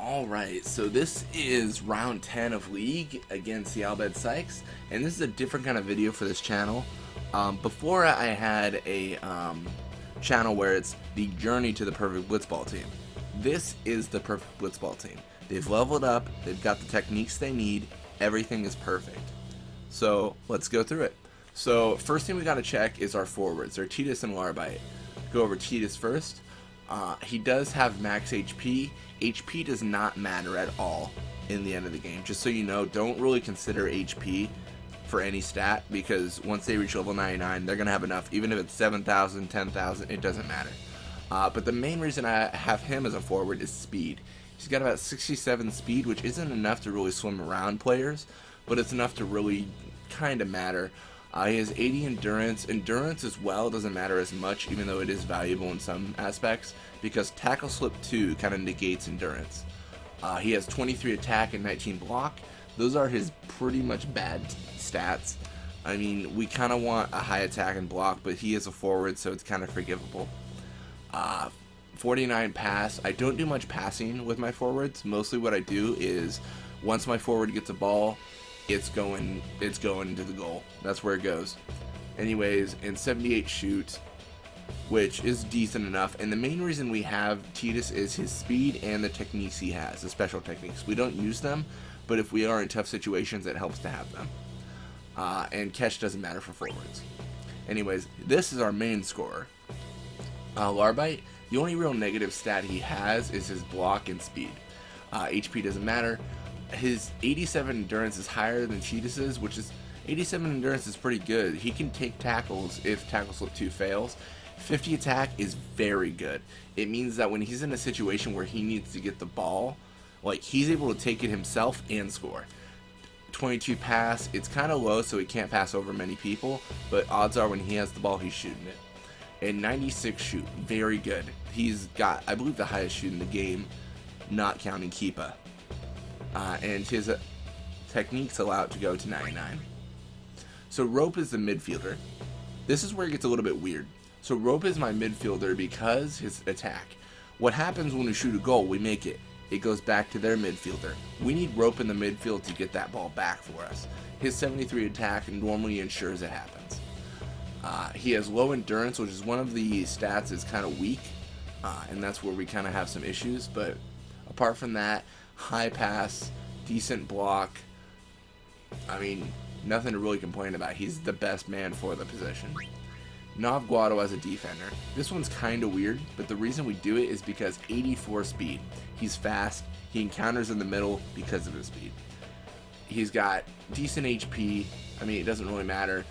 Alright, so this is round 10 of League against the Albed Sykes, and this is a different kind of video for this channel. Before I had a channel where it's the journey to the Perfect Blitzball Team. This is the Perfect Blitzball Team. They've leveled up, they've got the techniques they need, everything is perfect. So let's go through it. So first thing we gotta check is our forwards, our Titus and Larbite. Go over Titus first. He does have max HP. HP does not matter at all in the end of the game. Just so you know, don't really consider HP for any stat, because once they reach level 99, they're going to have enough. Even if it's 7,000, 10,000, it doesn't matter. But the main reason I have him as a forward is speed. He's got about 67 speed, which isn't enough to really swim around players, but it's enough to really kind of matter. He has 80 endurance. Endurance as well doesn't matter as much, even though it is valuable in some aspects, because tackle slip 2 kind of negates endurance. He has 23 attack and 19 block. Those are his pretty much bad stats. I mean, we kind of want a high attack and block, but he is a forward, so it's kind of forgivable. 49 pass. I don't do much passing with my forwards. Mostly what I do is once my forward gets a ball, it's going into the goal. That's where it goes. Anyways, and 78 shoot, which is decent enough. And the main reason we have Titus is his speed and the techniques he has, the special techniques. We don't use them, but if we are in tough situations, it helps to have them. And catch doesn't matter for forwards. Anyways, this is our main scorer. Larbite, the only real negative stat he has is his block and speed. HP doesn't matter. His 87 endurance is higher than Titus's, which is 87 endurance is pretty good. He can take tackles if tackle slip 2 fails. 50 attack is very good. It means that when he's in a situation where he needs to get the ball, like, he's able to take it himself and score. 22 pass, it's kind of low, so he can't pass over many people, but odds are when he has the ball, he's shooting it. And 96 shoot, very good. He's got, I believe, the highest shoot in the game, not counting Keepa. And his techniques allow it to go to 99. So Rope is the midfielder. This is where it gets a little bit weird. So Rope is my midfielder because his attack. What happens when we shoot a goal, we make it. It goes back to their midfielder. We need Rope in the midfield to get that ball back for us. His 73 attack normally ensures it happens. He has low endurance, which is one of the stats is kind of weak, and that's where we kind of have some issues. But apart from that, high pass, decent block. I mean, nothing to really complain about. He's the best man for the position. Nav Guado as a defender. This one's kind of weird, but the reason we do it is because 84 speed. He's fast. He encounters in the middle because of his speed. He's got decent HP. I mean, it doesn't really matter.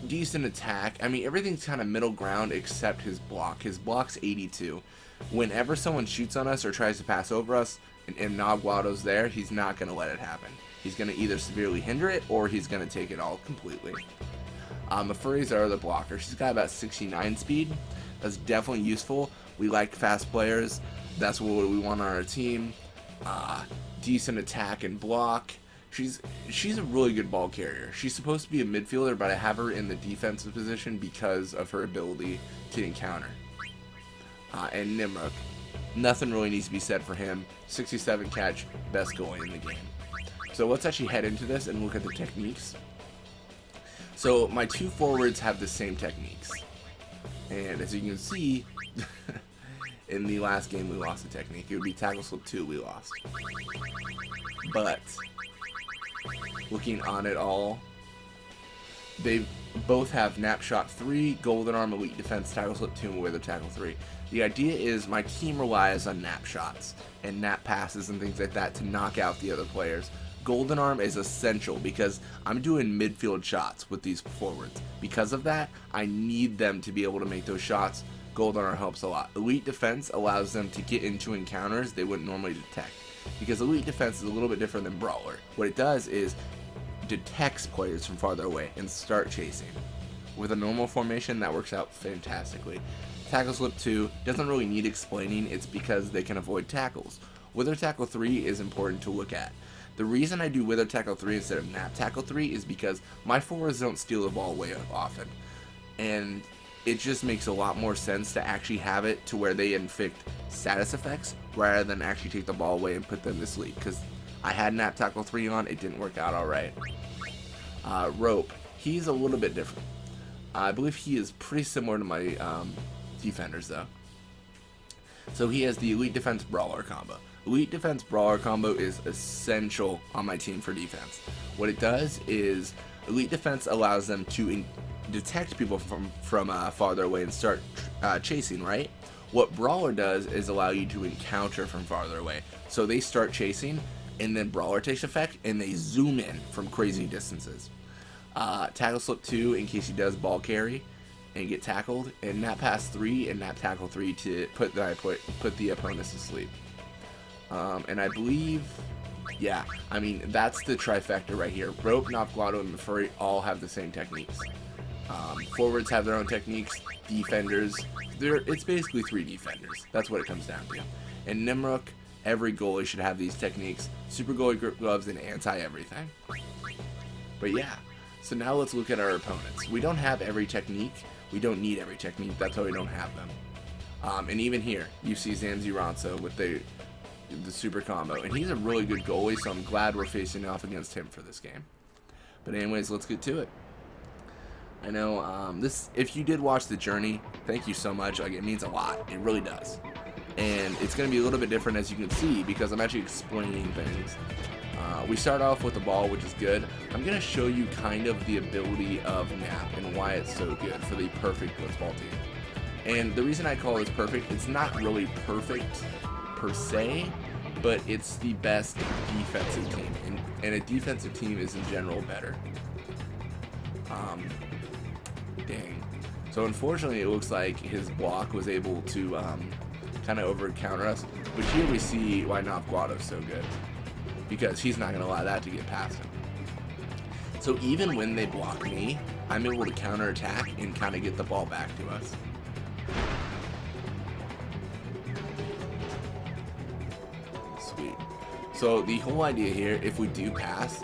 Decent attack. I mean, everything's kind of middle ground except his block. His block's 82. Whenever someone shoots on us or tries to pass over us and Nav Guado's there, he's not going to let it happen. He's going to either severely hinder it or he's going to take it all completely. Mafuri's our other blocker. She's got about 69 speed. That's definitely useful. We like fast players. That's what we want on our team. Decent attack and block. She's a really good ball carrier. She's supposed to be a midfielder, but I have her in the defensive position because of her ability to encounter. And Nimruk. Nothing really needs to be said for him. 67 catch, best goalie in the game. So let's actually head into this and look at the techniques. So my two forwards have the same techniques. And as you can see, in the last game we lost the technique. It would be tackle slip 2 we lost. But looking on it all, they both have nap shot 3, golden arm, elite defense, tackle slip 2, and weather tackle 3. The idea is my team relies on nap shots and nap passes and things like that to knock out the other players. Golden arm is essential because I'm doing midfield shots with these forwards. Because of that, I need them to be able to make those shots. Golden arm helps a lot. Elite defense allows them to get into encounters they wouldn't normally detect, because elite defense is a little bit different than brawler. What it does is detects players from farther away and start chasing. With a normal formation, that works out fantastically. Tackle slip 2 doesn't really need explaining. It's because they can avoid tackles. Wither tackle 3 is important to look at. The reason I do wither tackle 3 instead of nap tackle 3 is because my forwards don't steal the ball away often. And it just makes a lot more sense to actually have it to where they inflict status effects rather than actually take the ball away and put them to sleep. Because I had Nap Tackle 3 on, it didn't work out alright. Rope, he's a little bit different. I believe he is pretty similar to my defenders though. So he has the Elite Defense Brawler combo. Elite Defense Brawler combo is essential on my team for defense. What it does is Elite Defense allows them to detect people from farther away and start chasing, right? What Brawler does is allow you to encounter from farther away. So they start chasing, and then Brawler takes effect, and they zoom in from crazy distances. Tackle Slip 2 in case he does ball carry and get tackled, and Nap Pass 3 and Nap Tackle 3 to put the opponents to sleep. And I believe, yeah, I mean, that's the trifecta right here. Rope, Nop, Glotto, and Furry all have the same techniques. Forwards have their own techniques. Defenders, it's basically 3 defenders. That's what it comes down to. And Nimrok, every goalie should have these techniques. Super goalie grip gloves and anti-everything. But yeah, so now let's look at our opponents. We don't have every technique. We don't need every technique. That's why we don't have them. And even here, you see Zanzi Ronso with the super combo. And he's a really good goalie, so I'm glad we're facing off against him for this game. But anyways, let's get to it. I know if you did watch the journey, thank you so much. Like, it means a lot. It really does. And it's going to be a little bit different, as you can see, because I'm actually explaining things. We start off with the ball, which is good. I'm going to show you kind of the ability of Nap and why it's so good for the Perfect Blitzball Team. And the reason I call this perfect, it's not really perfect per se, but it's the best defensive team. And a defensive team is in general better. Dang. So unfortunately, it looks like his block was able to kind of over counter us. But here we see why Nop Glotto's so good, because he's not going to allow that to get past him. So even when they block me, I'm able to counter attack and kind of get the ball back to us. Sweet. So the whole idea here, if we do pass,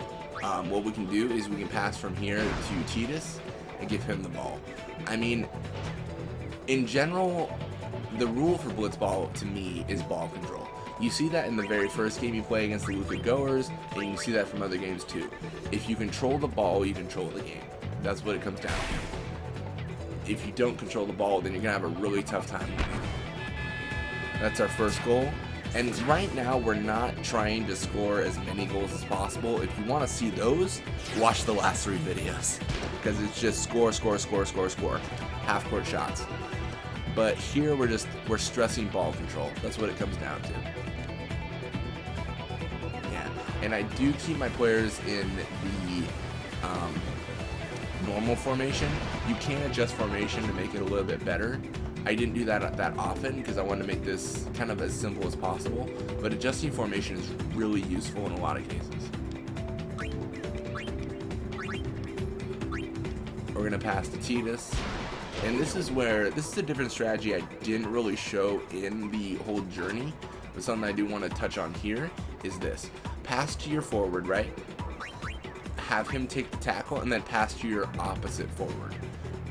what we can do is we can pass from here to Cheetahs and give him the ball. I mean, in general, the rule for Blitzball to me is ball control. You see that in the very first game you play against the Luka Goers, and you see that from other games too. If you control the ball, you control the game. That's what it comes down to. If you don't control the ball, then you're going to have a really tough time winning. That's our first goal. And right now, we're not trying to score as many goals as possible. If you want to see those, watch the last 3 videos. Because it's just score, score, score, score, score. Half-court shots. But here, we're stressing ball control. That's what it comes down to. Yeah. And I do keep my players in the normal formation. You can adjust formation to make it a little bit better. I didn't do that often because I wanted to make this kind of as simple as possible, but adjusting formation is really useful in a lot of cases. We're going to pass to Titus, and this is a different strategy I didn't really show in the whole journey, but something I do want to touch on here is this. Pass to your forward, right? Have him take the tackle, and then pass to your opposite forward.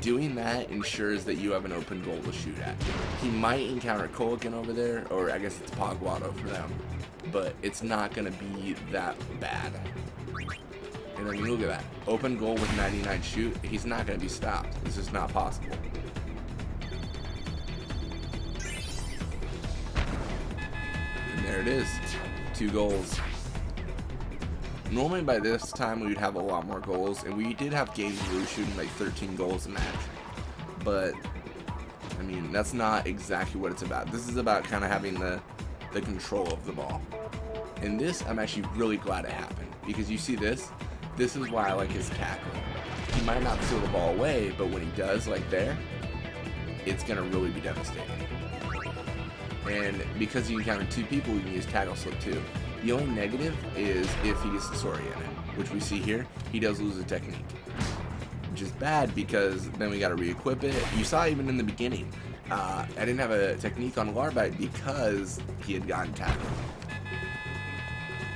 Doing that ensures that you have an open goal to shoot at. He might encounter Colican over there, or I guess it's Pogwado for them, but it's not going to be that bad. And I mean, look at that. Open goal with 99 shoot. He's not going to be stopped. This is not possible. And there it is. 2 goals. Normally by this time we would have a lot more goals, and we did have games where we were shooting like 13 goals a match. But I mean, that's not exactly what it's about. This is about kind of having the control of the ball. And this, I'm actually really glad it happened, because you see this is why I like his tackling. He might not steal the ball away, but when he does, like there, it's gonna really be devastating. And because you encounter 2 people, you can use tackle slip too. The only negative is if he gets disoriented, which we see here, he does lose a technique. Which is bad because then we got to re-equip it. You saw even in the beginning, I didn't have a technique on Larbite because he had gotten tackled.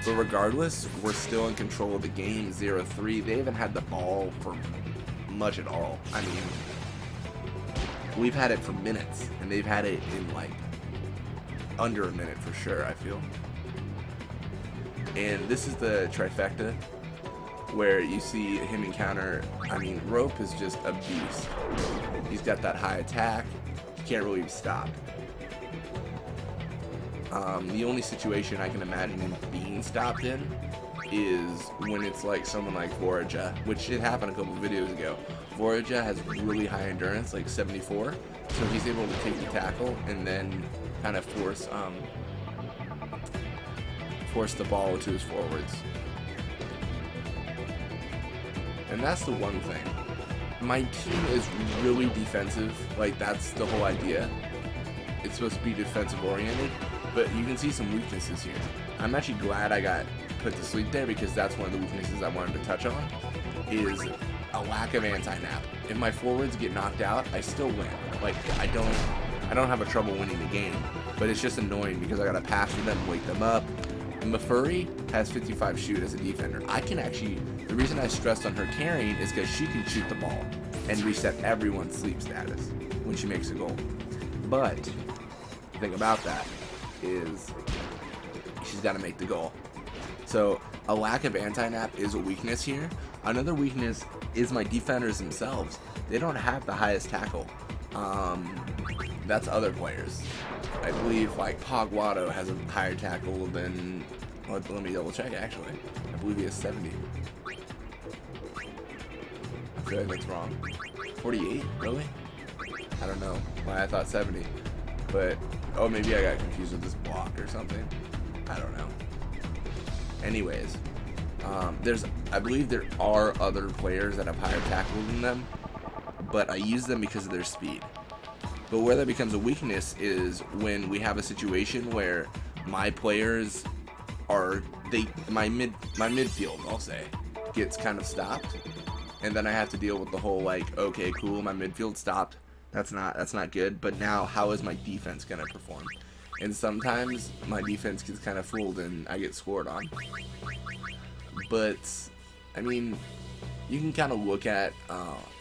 But regardless, we're still in control of the game, 0-3. They haven't had the ball for much at all. I mean, We've had it for minutes, and they've had it in like under a minute for sure, I feel. And this is the trifecta where you see him encounter, I mean, Rope is just a beast. He's got that high attack. He can't really be stopped. The only situation I can imagine him being stopped in is when it's like someone like Vorija, which did happen a couple of videos ago. Vorija has really high endurance, like 74, so he's able to take the tackle and then kind of force the ball to his forwards. And that's the one thing. My team is really defensive, like that's the whole idea. It's supposed to be defensive oriented, but you can see some weaknesses here. I'm actually glad I got put to sleep there because that's one of the weaknesses I wanted to touch on, is a lack of anti-nap. If my forwards get knocked out, I still win. Like I don't have a trouble winning the game, but it's just annoying because I gotta pass to them, wake them up. Mafuri has 55 shoot as a defender. I can actually, the reason I stressed on her carrying is because she can shoot the ball and reset everyone's sleep status when she makes a goal. But the thing about that is she's got to make the goal. So a lack of anti-nap is a weakness here. Another weakness is my defenders themselves. They don't have the highest tackle. That's other players. I believe like Pogwato has a higher tackle than, let me double check actually. I believe he has 70. I feel like that's wrong. 48? Really? I don't know why I thought 70. But, oh, maybe I got confused with this block or something. I don't know. Anyways, I believe there are other players that have higher tackle than them, but I use them because of their speed. But where that becomes a weakness is when we have a situation where my players are, my midfield, I'll say, gets kind of stopped, and then I have to deal with the whole like, okay, cool, my midfield stopped. That's not good. But now, how is my defense gonna perform? And sometimes my defense gets kind of fooled and I get scored on. But I mean, you can kind of look at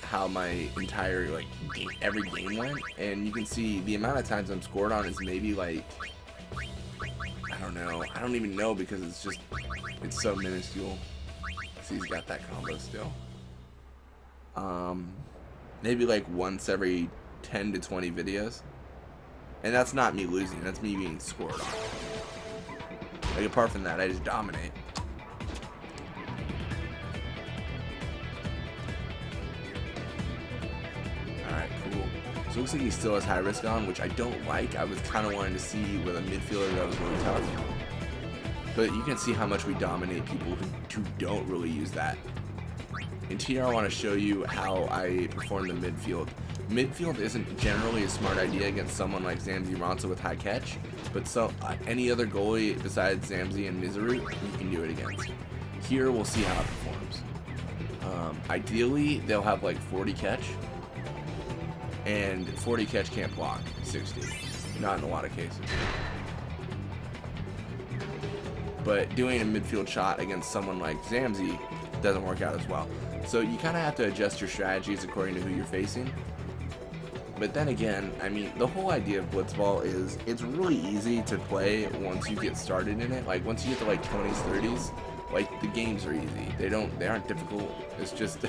how my entire every game went, and you can see the amount of times I'm scored on is maybe like, I don't know, I don't even know because it's so minuscule. See, he's got that combo still. Maybe like once every 10 to 20 videos, and that's not me losing, that's me being scored on. Like apart from that, I just dominate. Alright, cool. So it looks like he still has high risk on, which I don't like. I was kind of wanting to see with a midfielder that was really tough. But you can see how much we dominate people who don't really use that. And here I want to show you how I perform the midfield. Midfield isn't generally a smart idea against someone like Zamzi Ronsa with high catch, but any other goalie besides Zamzi and Miseru, you can do it against. Here we'll see how it performs. Ideally, they'll have like 40 catch, and 40 catch can't block 60. Not in a lot of cases. But doing a midfield shot against someone like Zamzi doesn't work out as well. So you kind of have to adjust your strategies according to who you're facing. But then again, I mean, the whole idea of blitzball is it's really easy to play once you get started in it. Like once you get to like 20s, 30s, like the games are easy. They aren't difficult. It's just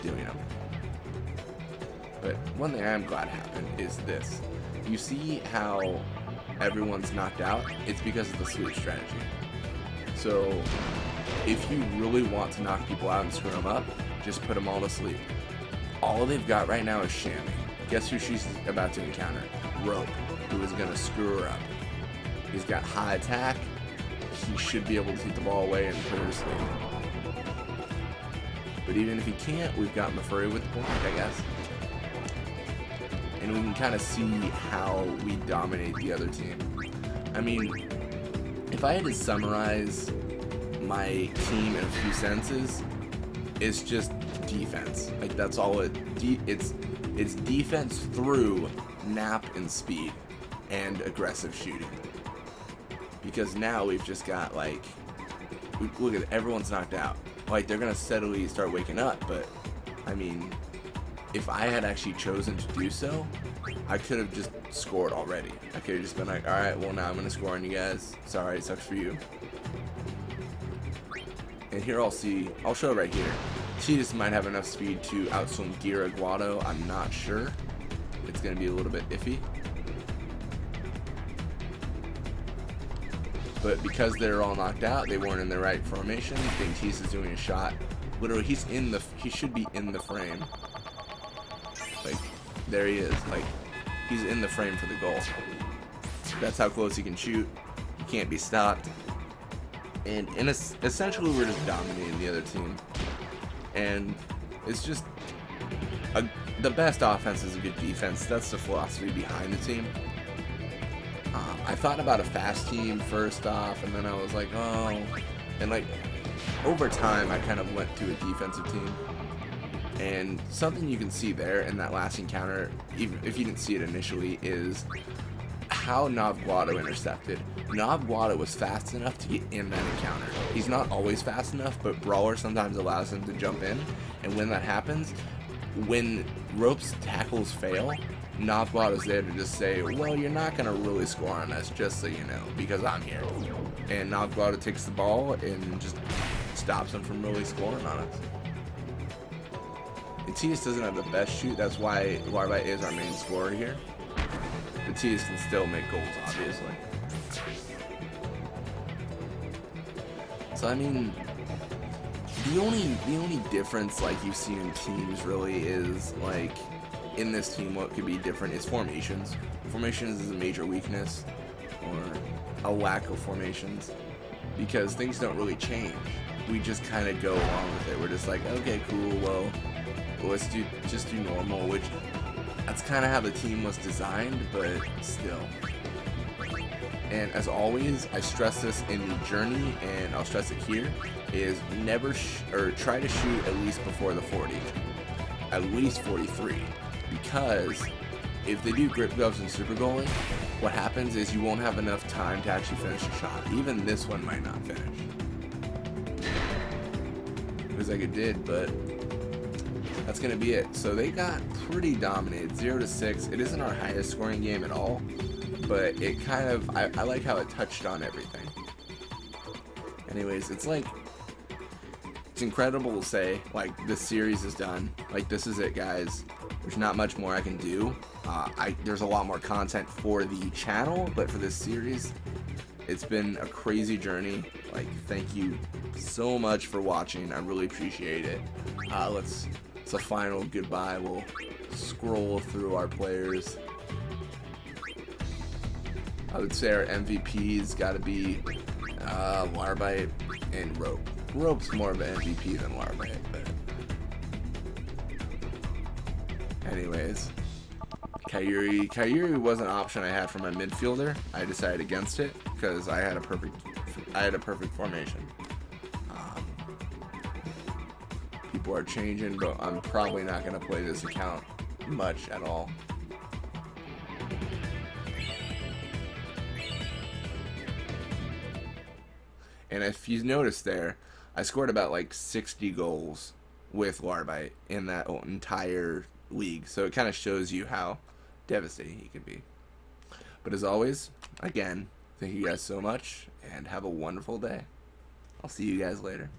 doing them. But one thing I'm glad happened is this. You see how everyone's knocked out? It's because of the sweep strategy. So if you really want to knock people out and screw them up, just put them all to sleep. All they've got right now is Shammy. Guess who she's about to encounter? Rope, who is going to screw her up. He's got high attack. He should be able to take the ball away and put her to sleep. But even if he can't, we've got Mafuri with the point, I guess. And we can kind of see how we dominate the other team. I mean, if I had to summarize my team in a few sentences, it's just defense. Like that's all it's defense through nap and speed and aggressive shooting. Because now we've just got like, look at everyone's knocked out. Like they're gonna steadily start waking up, but I mean, if I had actually chosen to do so, I could have just scored already. I could have just been like, alright, well now I'm going to score on you guys. Sorry, it sucks for you. And here I'll show it right here. Tidus might have enough speed to outswim Gira Guado. I'm not sure. It's going to be a little bit iffy. But because they're all knocked out, they weren't in the right formation. I think Tidus is doing a shot. Literally, he should be in the frame. Like, there he is. Like, he's in the frame for the goal. That's how close he can shoot. He can't be stopped. And essentially, we're just dominating the other team. And it's just the best offense is a good defense. That's the philosophy behind the team. I thought about a fast team first off, and then I was like, oh. And like, over time, I kind of went to a defensive team. And something you can see there in that last encounter, even if you didn't see it initially, is how Guado intercepted. Guado was fast enough to get in that encounter. He's not always fast enough, but Brawler sometimes allows him to jump in. And when that happens, when Rope's tackles fail, Guado's there to just say, well, you're not going to really score on us, just so you know, because I'm here. And Guado takes the ball and just stops him from really scoring on us. And Tidus doesn't have the best shoot, that's why Larvite is our main scorer here. But Tidus can still make goals, obviously. So I mean, the only difference like you've seen in teams really is like in this team what could be different is formations. Formations is a major weakness, or a lack of formations, because things don't really change. We just kind of go along with it. We're just like, okay, cool, well let's just do normal, which that's kind of how the team was designed, but still. And as always, I stress this in the journey, and I'll stress it here, is never try to shoot at least before the 40, at least 43, because if they do grip gloves and super goalie, what happens is you won't have enough time to actually finish a shot. Even this one might not finish. It was like it did, but that's going to be it. So they got pretty dominated, 0-6. It isn't our highest scoring game at all, but it kind of, I like how it touched on everything. Anyways, it's like, it's incredible to say, like, this series is done. Like, this is it, guys. There's not much more I can do. There's a lot more content for the channel, but for this series, it's been a crazy journey. Like, thank you so much for watching. I really appreciate it. It's a final goodbye. We'll scroll through our players. I would say our MVP's got to be Larvite and Rope. Rope's more of an MVP than Larvite, but anyways. Kyuri was an option I had for my midfielder. I decided against it because I had a perfect formation. People are changing, but I'm probably not going to play this account much at all. And if you notice there, I scored about like 60 goals with Larvite in that entire league. So it kind of shows you how devastating he can be. But as always, again, thank you guys so much, and have a wonderful day. I'll see you guys later.